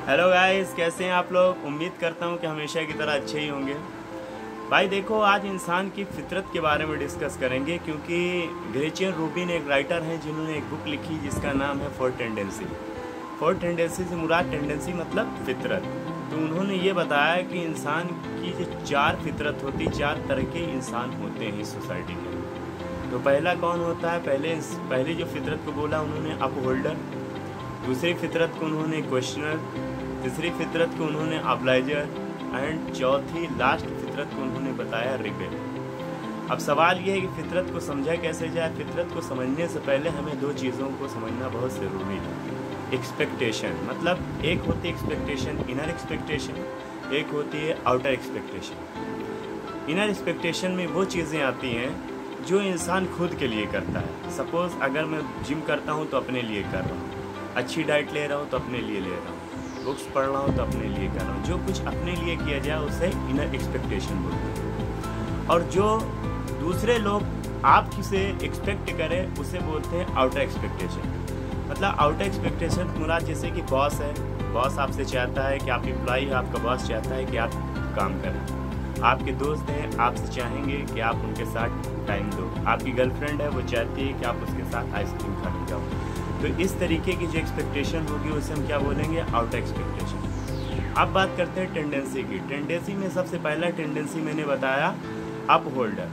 Hello guys, कैसे हैं आप लोग। उम्मीद करता हूं कि हमेशा की तरह अच्छे ही होंगे। भाई देखो, आज इंसान की फितरत के बारे में डिस्कस करेंगे, क्योंकि ग्रेचियन रूबिन एक राइटर हैं जिन्होंने एक बुक लिखी जिसका नाम है फोर टेंडेंसी। फोर टेंडेंसी से मुराद टेंडेंसी मतलब फितरत। तो उन्होंने ये बताया कि इंसान की जो चार फितरत होती, चार तरह के इंसान होते हैं इस सोसाइटी में। तो पहला कौन होता है, पहले जो फितरत को बोला उन्होंने अपहोल्डर, दूसरी फितरत को उन्होंने क्वेश्चनर, तीसरी फितरत को उन्होंने ऑब्लाइजर एंड चौथी लास्ट फितरत को उन्होंने बताया रिबेल। अब सवाल यह है कि फितरत को समझा कैसे जाए। फितरत को समझने से पहले हमें दो चीज़ों को समझना बहुत ज़रूरी है। एक्सपेक्टेशन मतलब एक होती है एक्सपेक्टेशन, इनर एक्सपेक्टेशन, एक होती है आउटर एक्सपेक्टेशन। इनर एक्सपेक्टेशन में वो चीज़ें आती हैं जो इंसान खुद के लिए करता है। सपोज़ अगर मैं जिम करता हूँ तो अपने लिए कर रहा हूँ, अच्छी डाइट ले रहा हूँ तो अपने लिए ले रहा हूँ, बुक्स पढ़ रहा हूँ तो अपने लिए कर रहा हूँ। जो कुछ अपने लिए किया जाए उसे इनर एक्सपेक्टेशन बोलते हैं, और जो दूसरे लोग आपसे एक्सपेक्ट करें उसे बोलते हैं आउटर एक्सपेक्टेशन। मतलब आउटर एक्सपेक्टेशन मुराद जैसे कि बॉस है, बॉस आपसे चाहता है कि आप एम्प्लॉई है, आपका बॉस चाहता है कि आप काम करें। आपके दोस्त हैं, आपसे चाहेंगे कि आप उनके साथ टाइम दो। आपकी गर्लफ्रेंड है, वो चाहती है कि आप उसके साथ आइसक्रीम खाने जाओ। तो इस तरीके की जो एक्सपेक्टेशन होगी उसे हम क्या बोलेंगे, आउटर एक्सपेक्टेशन। अब बात करते हैं टेंडेंसी की। टेंडेंसी में सबसे पहला टेंडेंसी मैंने बताया अप होल्डर।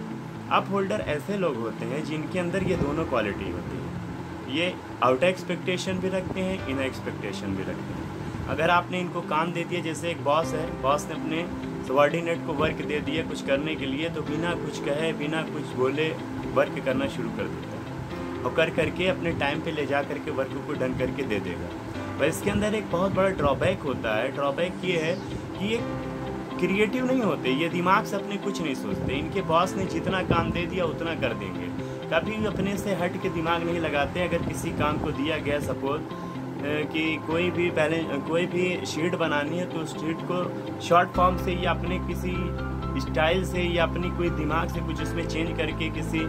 अप होल्डर ऐसे लोग होते हैं जिनके अंदर ये दोनों क्वालिटी होती है। ये आउटर एक्सपेक्टेशन भी रखते हैं, इनर एक्सपेक्टेशन भी रखते हैं। अगर आपने इनको काम दे दिया, जैसे एक बॉस है, बॉस ने अपने सबऑर्डिनेट को वर्क दे दिया कुछ करने के लिए, तो बिना कुछ कहे बिना कुछ बोले वर्क करना शुरू कर देता है और कर करके अपने टाइम पे ले जा करके वर्क को डन करके दे देगा। पर इसके अंदर एक बहुत बड़ा ड्रॉबैक होता है। ड्रॉबैक ये है कि ये क्रिएटिव नहीं होते, ये दिमाग से अपने कुछ नहीं सोचते। इनके बॉस ने जितना काम दे दिया उतना कर देंगे, कभी अपने से हट के दिमाग नहीं लगाते। अगर किसी काम को दिया गया, सपोज कि कोई भी शीट बनानी है, तो उस शीट को शॉर्ट फॉर्म से या अपने किसी स्टाइल से या अपनी कोई दिमाग से कुछ उसमें चेंज करके किसी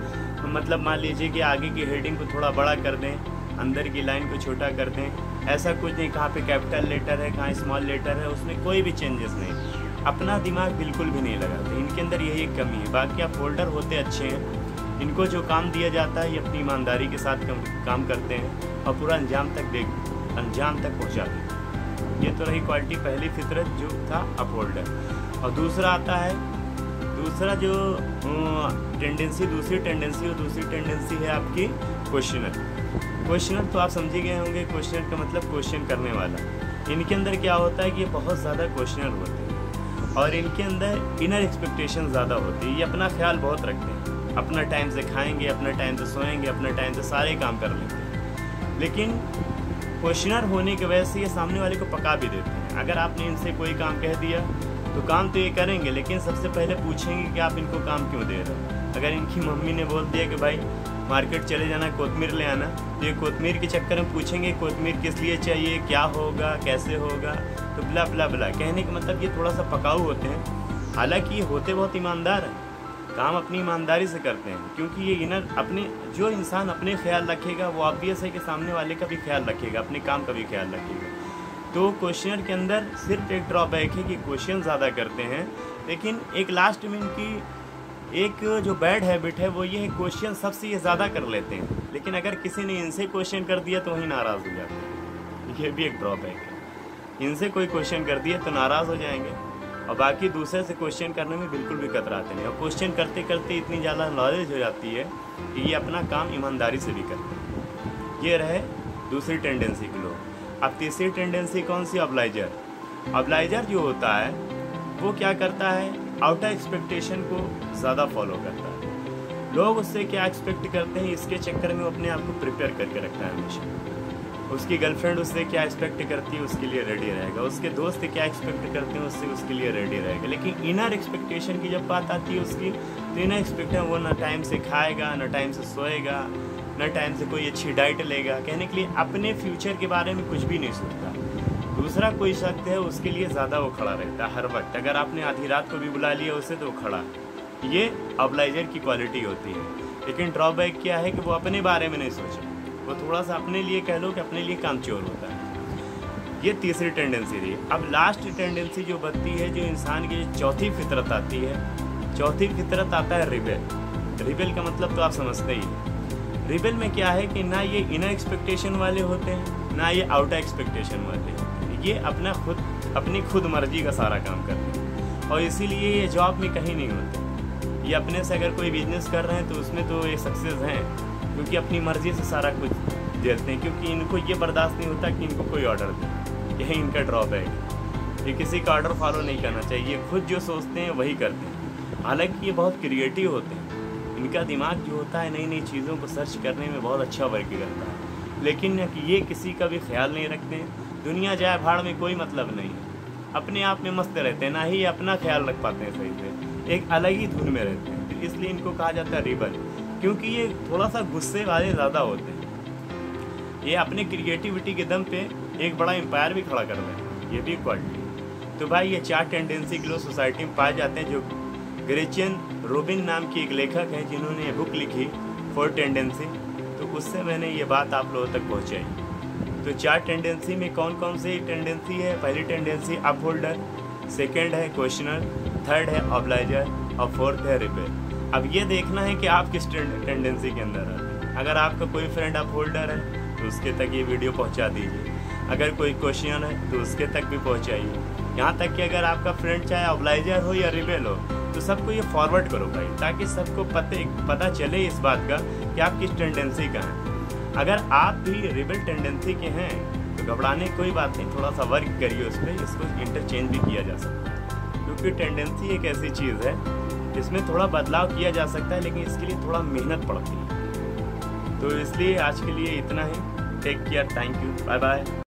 मतलब मान लीजिए कि आगे की हेडिंग को थोड़ा बड़ा कर दें, अंदर की लाइन को छोटा कर दें, ऐसा कुछ नहीं। कहाँ पे कैपिटल लेटर है, कहाँ स्मॉल लेटर है, उसमें कोई भी चेंजेस नहीं। अपना दिमाग बिल्कुल भी नहीं लगाते। इनके अंदर यही एक कमी है। बाकी आप होल्डर होते अच्छे हैं, इनको जो काम दिया जाता है ये अपनी ईमानदारी के साथ काम करते हैं और पूरा अंजाम तक पहुँचा देते। ये तो रही क्वालिटी, पहली फितरत जो था अप होल्डर। और दूसरा आता है, दूसरा जो दूसरी टेंडेंसी है आपकी क्वेश्चनर। क्वेश्चनर तो आप समझे गए होंगे, क्वेश्चनर का मतलब क्वेश्चन करने वाला। इनके अंदर क्या होता है कि ये बहुत ज़्यादा क्वेश्चनर होते हैं और इनके अंदर इनर एक्सपेक्टेशन ज़्यादा होती है। ये अपना ख्याल बहुत रखते हैं, अपना टाइम से खाएंगे, अपना टाइम से सोएंगे, अपना टाइम से सारे काम कर लेते हैं। लेकिन क्वेश्चनर होने की वजह से ये सामने वाले को पका भी देते हैं। अगर आपने इनसे कोई काम कह दिया तो काम तो ये करेंगे, लेकिन सबसे पहले पूछेंगे कि आप इनको काम क्यों दे रहे हो। अगर इनकी मम्मी ने बोल दिया कि भाई मार्केट चले जाना, कोतमीर ले आना, तो ये कोतमीर के चक्कर में पूछेंगे कोतमीर किस लिए चाहिए, क्या होगा, कैसे होगा, तो ब्ला ब्ला ब्ला। कहने का मतलब ये थोड़ा सा पकाऊ होते हैं। हालांकि ये होते बहुत ईमानदार हैं, काम अपनी ईमानदारी से करते हैं, क्योंकि ये इनर अपने जो इंसान अपने ख्याल रखेगा वो ऑब्वियस है कि सामने वाले का भी ख्याल रखेगा, अपने काम का भी ख्याल रखेगा। तो क्वेश्चनर के अंदर सिर्फ एक ड्रॉबैक है कि क्वेश्चन ज़्यादा करते हैं, लेकिन एक लास्ट में इनकी एक जो बैड हैबिट है वो ये है, क्वेश्चन सबसे ये ज़्यादा कर लेते हैं, लेकिन अगर किसी ने इनसे क्वेश्चन कर दिया तो वहीं नाराज़ हो जाते हैं। ये भी एक ड्रॉबैक है, इनसे कोई क्वेश्चन कर दिया तो नाराज़ हो जाएंगे, और बाकी दूसरे से क्वेश्चन करने में बिल्कुल भी कतराते नहीं। और क्वेश्चन करते करते इतनी ज़्यादा नॉलेज हो जाती है कि ये अपना काम ईमानदारी से भी करते हैं। ये रहे दूसरी टेंडेंसी के लोग। अब तीसरी टेंडेंसी कौन सी, ऑब्लाइजर। ऑब्लाइजर जो होता है वो क्या करता है, आउटर एक्सपेक्टेशन को ज़्यादा फॉलो करता है। लोग उससे क्या एक्सपेक्ट करते हैं, इसके चक्कर में वो अपने आप को प्रिपेयर करके रखता है हमेशा। उसकी गर्लफ्रेंड उससे क्या एक्सपेक्ट करती है उसके लिए रेडी रहेगा, उसके दोस्त क्या एक्सपेक्ट करते हैं उससे उसके लिए रेडी रहेगा। लेकिन इनर एक्सपेक्टेशन की जब बात आती है उसकी, तो इनर एक्सपेक्टेशन वो ना टाइम से खाएगा, ना टाइम से सोएगा, न टाइम से कोई अच्छी डाइट लेगा। कहने के लिए अपने फ्यूचर के बारे में कुछ भी नहीं सोचता। दूसरा कोई शख्स है उसके लिए ज़्यादा वो खड़ा रहता है हर वक्त। अगर आपने आधी रात को भी बुला लिया उसे तो वो खड़ा। ये ऑब्लाइजर की क्वालिटी होती है। लेकिन ड्रॉबैक क्या है कि वो अपने बारे में नहीं सोचे, वो थोड़ा सा अपने लिए कह लो कि अपने लिए कामचोर होता है। ये तीसरी टेंडेंसी रही। अब लास्ट टेंडेंसी जो बनती है, जो इंसान की चौथी फितरत आती है, चौथी फितरत आता है रिबेल। रिबेल का मतलब तो आप समझते ही हैं। रिबेल में क्या है कि ना ये इनर एक्सपेक्टेशन वाले होते हैं, ना ये आउटर एक्सपेक्टेशन वाले होते हैं। ये अपनी खुद मर्जी का सारा काम करते हैं और इसीलिए ये जॉब में कहीं नहीं होते। ये अपने से अगर कोई बिजनेस कर रहे हैं तो उसमें तो ये सक्सेस हैं, क्योंकि अपनी मर्जी से सारा कुछ देते हैं, क्योंकि इनको ये बर्दाश्त नहीं होता कि इनको कोई ऑर्डर दे। यही इनका ड्रॉबैक। ये किसी का ऑर्डर फॉलो नहीं करना चाहिए, खुद जो सोचते हैं वही करते हैं। हालांकि ये बहुत क्रिएटिव होते हैं, इनका दिमाग जो होता है नई नई चीज़ों को सर्च करने में बहुत अच्छा वर्क करता है, लेकिन ये किसी का भी ख्याल नहीं रखते हैं। दुनिया जाए भाड़ में कोई मतलब नहीं है, अपने आप में मस्त रहते हैं, ना ही अपना ख्याल रख पाते हैं सही से, एक अलग ही धुन में रहते हैं। तो इसलिए इनको कहा जाता है रिबल, क्योंकि ये थोड़ा सा गुस्से वाले ज़्यादा होते हैं। ये अपने क्रिएटिविटी के दम पे एक बड़ा एम्पायर भी खड़ा कर रहे हैं, ये भी क्वालिटी। तो भाई ये 4 टेंडेंसी के लोग सोसाइटी में पाए जाते हैं, जो ग्रेचियन रूबिन नाम की एक लेखक हैं जिन्होंने ये बुक लिखी 4 टेंडेंसी। तो उससे मैंने ये बात आप लोगों तक पहुंचाई। तो 4 टेंडेंसी में कौन कौन सी टेंडेंसी है? पहली टेंडेंसी अप होल्डर, सेकेंड है क्वेश्चनर, थर्ड है ऑब्लाइजर और फोर्थ है रिबेल। अब ये देखना है कि आप किस टेंडेंसी के अंदर आते हैं। अगर आपका कोई फ्रेंड अप होल्डर है तो उसके तक ये वीडियो पहुंचा दीजिए, अगर कोई क्वेश्चन है तो उसके तक भी पहुंचाइए। यहाँ तक कि अगर आपका फ्रेंड चाहे ऑब्लाइजर हो या रिबेल हो तो सबको ये फॉरवर्ड करो भाई, ताकि सबको पता चले इस बात का कि आप किस टेंडेंसी का हैं। अगर आप भी रिबेल टेंडेंसी के हैं तो घबराने की कोई बात नहीं, थोड़ा सा वर्क करिए उस पर, इसको इंटरचेंज भी किया जा सकता है। क्योंकि टेंडेंसी एक ऐसी चीज़ है इसमें थोड़ा बदलाव किया जा सकता है, लेकिन इसके लिए थोड़ा मेहनत पड़ती है। तो इसलिए आज के लिए इतना ही। Take care, thank you, bye bye.